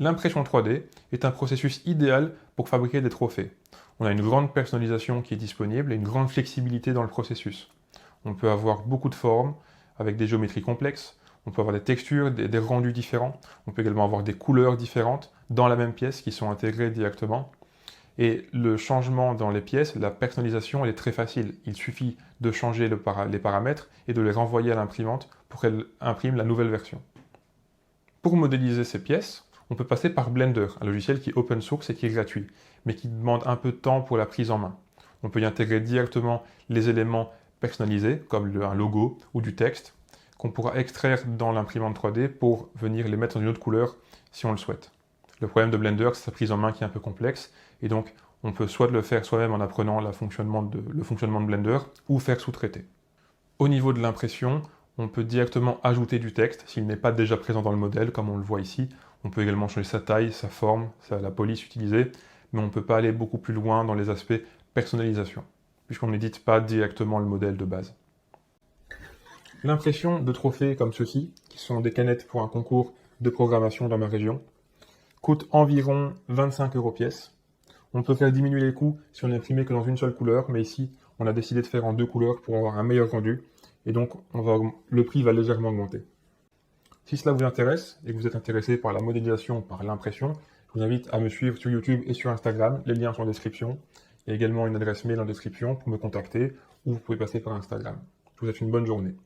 L'impression 3D est un processus idéal pour fabriquer des trophées. On a une grande personnalisation qui est disponible et une grande flexibilité dans le processus. On peut avoir beaucoup de formes avec des géométries complexes, on peut avoir des textures, des rendus différents, on peut également avoir des couleurs différentes dans la même pièce qui sont intégrées directement. Et le changement dans les pièces, la personnalisation, elle est très facile. Il suffit de changer les paramètres et de les renvoyer à l'imprimante pour qu'elle imprime la nouvelle version. Pour modéliser ces pièces, on peut passer par Blender, un logiciel qui est open source et qui est gratuit, mais qui demande un peu de temps pour la prise en main. On peut y intégrer directement les éléments personnalisés, comme un logo ou du texte, qu'on pourra extraire dans l'imprimante 3D pour venir les mettre dans une autre couleur si on le souhaite. Le problème de Blender, c'est sa prise en main qui est un peu complexe, et donc on peut soit le faire soi-même en apprenant le fonctionnement de Blender, ou faire sous-traiter. Au niveau de l'impression, on peut directement ajouter du texte s'il n'est pas déjà présent dans le modèle, comme on le voit ici. On peut également changer sa taille, sa forme, la police utilisée, mais on ne peut pas aller beaucoup plus loin dans les aspects personnalisation, puisqu'on n'édite pas directement le modèle de base. L'impression de trophées comme ceux-ci, qui sont des canettes pour un concours de programmation dans ma région, coûte environ 25 € pièce. On peut faire diminuer les coûts si on n'imprimait que dans une seule couleur, mais ici, on a décidé de faire en 2 couleurs pour avoir un meilleur rendu, et donc le prix va légèrement augmenter. Si cela vous intéresse et que vous êtes intéressé par la modélisation, par l'impression, je vous invite à me suivre sur YouTube et sur Instagram, les liens sont en description. Il y a également une adresse mail en description pour me contacter, ou vous pouvez passer par Instagram. Je vous souhaite une bonne journée.